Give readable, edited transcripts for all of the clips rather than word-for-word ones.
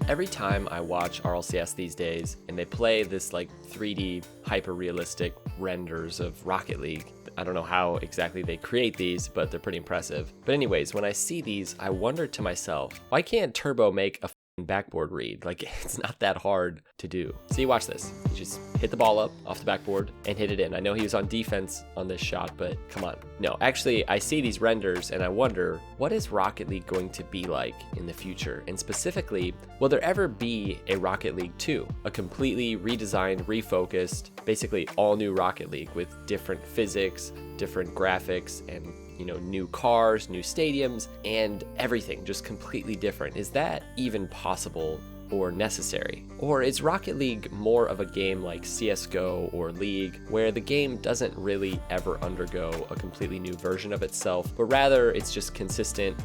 Every time I watch RLCS these days and they play this like 3D hyper-realistic renders of Rocket League, I don't know how exactly they create these, but they're pretty impressive. But anyways, when I see these, I wonder to myself, why can't Turbo make a backboard read? Like, it's not that hard to do. See, watch this. You just hit the ball up off the backboard and hit it in. I know he was on defense on this shot, but come on. No, actually, I see these renders and I wonder, what is Rocket League going to be like in the future? And specifically, will there ever be a Rocket League 2? A completely redesigned, refocused, basically all new Rocket League with different physics, different graphics, and new cars, new stadiums, and everything just completely different. Is that even possible or necessary? Or is Rocket League more of a game like CSGO or League, where the game doesn't really ever undergo a completely new version of itself, but rather it's just consistent,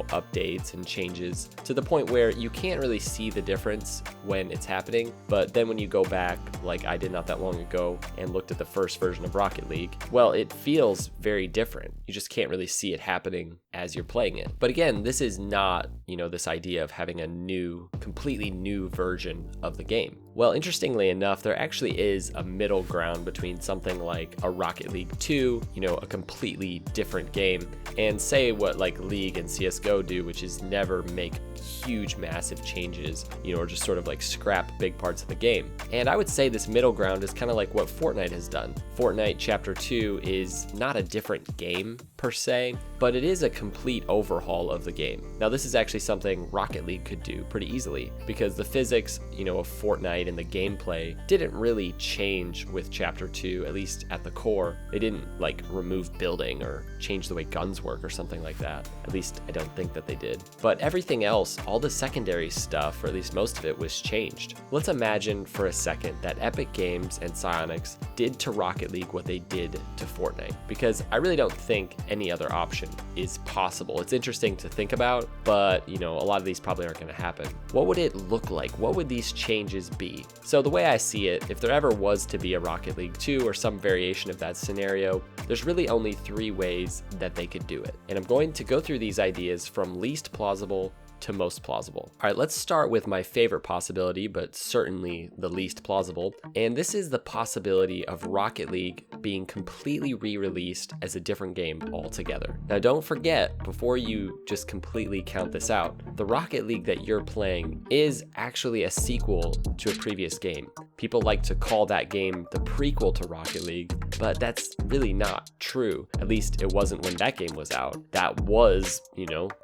updates and changes to the point where you can't really see the difference when it's happening. But then when you go back, like I did not that long ago, and looked at the first version of Rocket League, well, it feels very different. You just can't really see it happening as you're playing it. But again, this is not, this idea of having a completely new version of the game. Well, interestingly enough, there actually is a middle ground between something like a Rocket League 2, a completely different game, and say what like League and CSGO do, which is never make huge, massive changes, or just sort of like scrap big parts of the game. And I would say this middle ground is kind of like what Fortnite has done. Fortnite Chapter 2 is not a different game per se, but it is a complete overhaul of the game. Now, this is actually something Rocket League could do pretty easily because the physics, of Fortnite and the gameplay didn't really change with Chapter 2, at least at the core. They didn't like remove building or change the way guns work or something like that. At least I don't think that they did. But everything else, all the secondary stuff, or at least most of it, was changed. Let's imagine for a second that Epic Games and Psyonix did to Rocket League what they did to Fortnite, because I really don't think any other option is possible. It's interesting to think about, but a lot of these probably aren't going to happen. What would it look like? What would these changes be? So the way I see it, if there ever was to be a Rocket League 2 or some variation of that scenario, there's really only 3 ways that they could do it. And I'm going to go through these ideas from least plausible to most plausible. All right, let's start with my favorite possibility, but certainly the least plausible. And this is the possibility of Rocket League being completely re-released as a different game altogether. Now, don't forget, before you just completely count this out, the Rocket League that you're playing is actually a sequel to a previous game. People like to call that game the prequel to Rocket League, but that's really not true. At least it wasn't when that game was out. That was,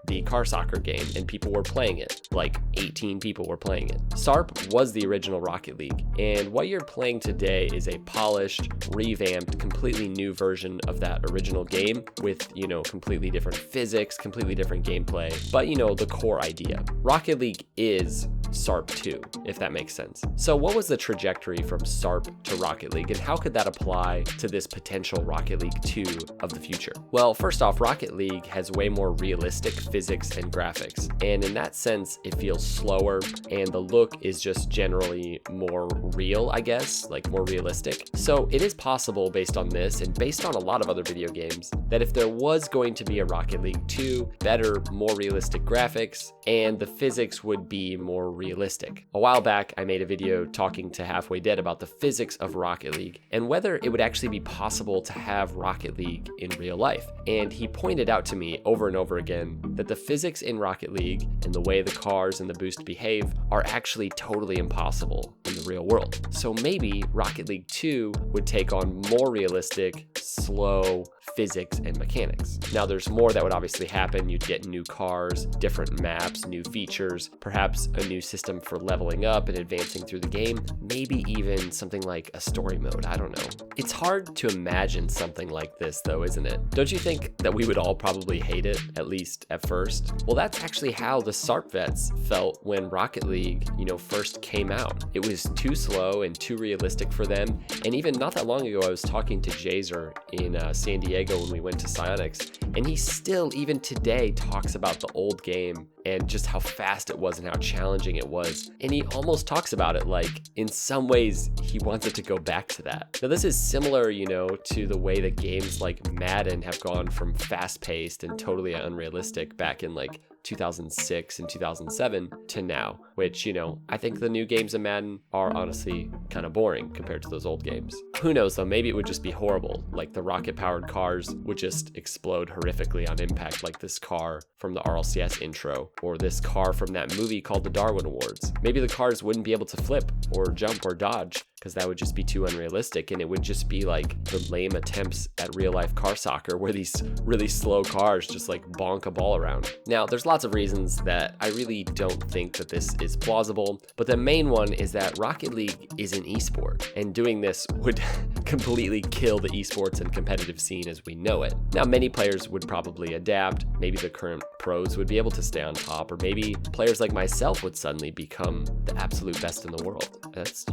the car soccer game, and people were playing it. Like 18 people were playing it. SARP was the original Rocket League, and what you're playing today is a polished, revamped, completely new version of that original game with, completely different physics, completely different gameplay, but the core idea. Rocket League is SARP 2, if that makes sense. So what was the trajectory from SARP to Rocket League, and how could that apply to this potential Rocket League 2 of the future? Well, first off, Rocket League has way more realistic physics and graphics, and in that sense, it feels slower, and the look is just generally more real, I guess, like more realistic. So it is possible, based on this, and based on a lot of other video games, that if there was going to be a Rocket League 2, better, more realistic graphics, and the physics would be more realistic. A while back, I made a video talking to Halfway Dead about the physics of Rocket League and whether it would actually be possible to have Rocket League in real life. And he pointed out to me over and over again that the physics in Rocket League and the way the cars and the boost behave are actually totally impossible in the real world. So maybe Rocket League 2 would take on more realistic, slow physics and mechanics. Now, there's more that would obviously happen. You'd get new cars, different maps, new features, perhaps a new system for leveling up and advancing through the game, maybe even something like a story mode. I don't know. It's hard to imagine something like this, though, isn't it? Don't you think that we would all probably hate it, at least at first? Well, that's actually how the SARP vets felt when Rocket League, first came out. It was too slow and too realistic for them. And even not that long ago, I was talking to Jazer in San Diego when we went to Psyonix, and he still, even today, talks about the old game and just how fast it was and how challenging it was. And he almost talks about it like in some ways he wants it to go back to that. Now this is similar, to the way that games like Madden have gone from fast-paced and totally unrealistic back in like 2006 and 2007 to now, which, I think the new games in Madden are honestly kind of boring compared to those old games. Who knows though, maybe it would just be horrible, like the rocket-powered cars would just explode horrifically on impact, like this car from the RLCS intro, or this car from that movie called the Darwin Awards. Maybe the cars wouldn't be able to flip or jump or dodge, because that would just be too unrealistic, and it would just be like the lame attempts at real life car soccer where these really slow cars just like bonk a ball around. Now, there's lots of reasons that I really don't think that this is plausible, but the main one is that Rocket League is an esport, and doing this would completely kill the esports and competitive scene as we know it. Now, many players would probably adapt. Maybe the current pros would be able to stay on top, or maybe players like myself would suddenly become the absolute best in the world. That's,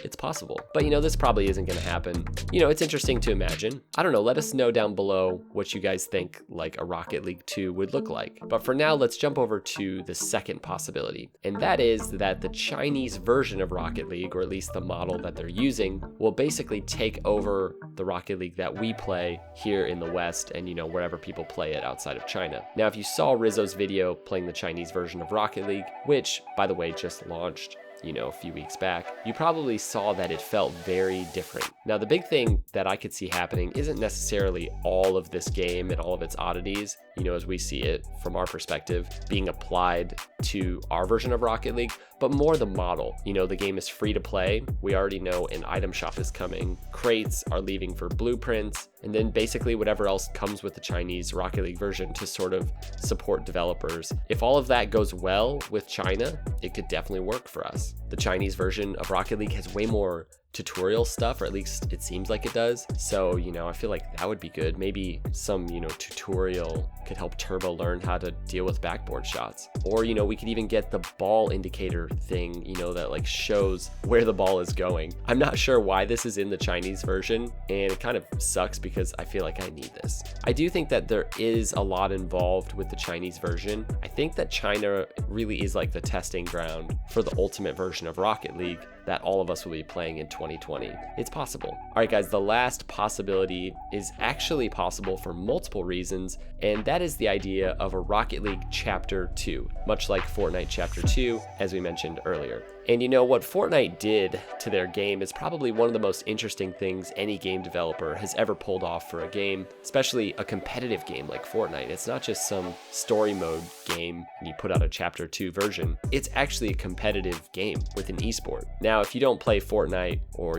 it's possible. But this probably isn't going to happen. It's interesting to imagine. I don't know, let us know down below what you guys think like a Rocket League 2 would look like. But for now, let's jump over to the second possibility. And that is that the Chinese version of Rocket League, or at least the model that they're using, will basically take over the Rocket League that we play here in the West and, wherever people play it outside of China. Now, if you saw Rizzo's video playing the Chinese version of Rocket League, which, by the way, just launched a few weeks back, you probably saw that it felt very different. Now, the big thing that I could see happening isn't necessarily all of this game and all of its oddities, as we see it from our perspective, being applied to our version of Rocket League, but more the model. The game is free to play. We already know an item shop is coming. Crates are leaving for blueprints, and then basically whatever else comes with the Chinese Rocket League version to sort of support developers. If all of that goes well with China, it could definitely work for us. The Chinese version of Rocket League has way more tutorial stuff, or at least it seems like it does. So, I feel like that would be good. Maybe some, tutorial could help Turbo learn how to deal with backboard shots. Or, we could even get the ball indicator thing, that like shows where the ball is going. I'm not sure why this is in the Chinese version, and it kind of sucks because I feel like I need this. I do think that there is a lot involved with the Chinese version. I think that China really is like the testing ground for the ultimate version of Rocket League that all of us will be playing in 2020. It's possible. All right, guys, the last possibility is actually possible for multiple reasons, and that is the idea of a Rocket League Chapter 2, much like Fortnite Chapter 2, as we mentioned earlier. And what Fortnite did to their game is probably one of the most interesting things any game developer has ever pulled off for a game, especially a competitive game like Fortnite. It's not just some story mode game and you put out a Chapter 2 version. It's actually a competitive game with an esport. Now, if you don't play Fortnite, or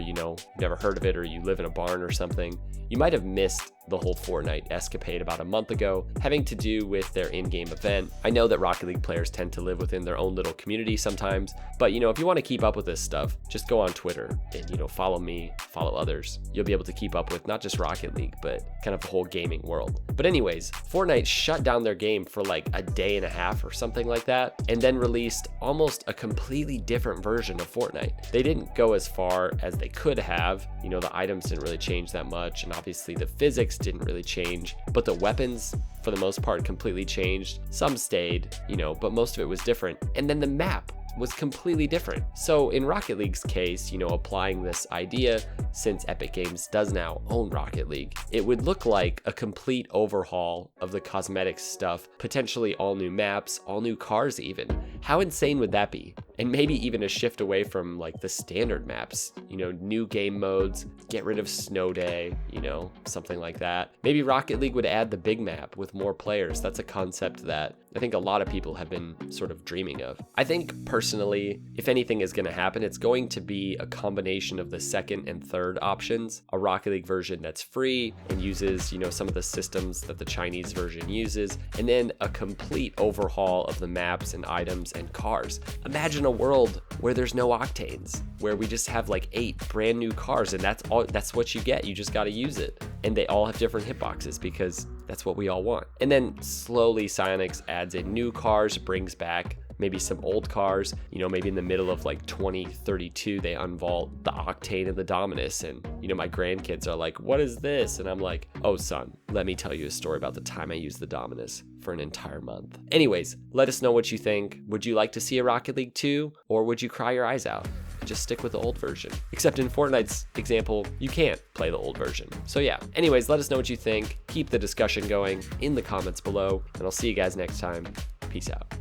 never heard of it, or you live in a barn or something, you might have missed the whole Fortnite escapade about a month ago, having to do with their in-game event. I know that Rocket League players tend to live within their own little community sometimes, but if you want to keep up with this stuff, just go on Twitter and follow me, follow others. You'll be able to keep up with not just Rocket League, but kind of the whole gaming world. But anyways, Fortnite shut down their game for like a day and a half or something like that, and then released almost a completely different version of Fortnite. They didn't go as far as they could have. The items didn't really change that much, and obviously the physics didn't really change, but the weapons for the most part completely changed. Some stayed, but most of it was different. And then the map was completely different. So in Rocket League's case, applying this idea, since Epic Games does now own Rocket League, it would look like a complete overhaul of the cosmetics stuff, potentially all new maps, all new cars even. How insane would that be? And maybe even a shift away from like the standard maps, new game modes, get rid of Snow Day, something like that. Maybe Rocket League would add the big map with more players. That's a concept that I think a lot of people have been sort of dreaming of. I think personally, if anything is going to happen, it's going to be a combination of the second and third options. A Rocket League version that's free and uses, some of the systems that the Chinese version uses, and then a complete overhaul of the maps and items and cars. Imagine a world where there's no octanes, where we just have like 8 brand new cars, and that's what you get. You just got to use it. And they all have different hitboxes because that's what we all want. And then slowly Psyonix adds in new cars, brings back maybe some old cars, you know, maybe in the middle of like 2032, they unvault the Octane and the Dominus. And, you know, my grandkids are like, what is this? And I'm like, oh son, let me tell you a story about the time I used the Dominus for an entire month. Anyways, let us know what you think. Would you like to see a Rocket League 2, or would you cry your eyes out? Just stick with the old version. Except in Fortnite's example, you can't play the old version. So yeah, anyways, let us know what you think. Keep the discussion going in the comments below, and I'll see you guys next time. Peace out.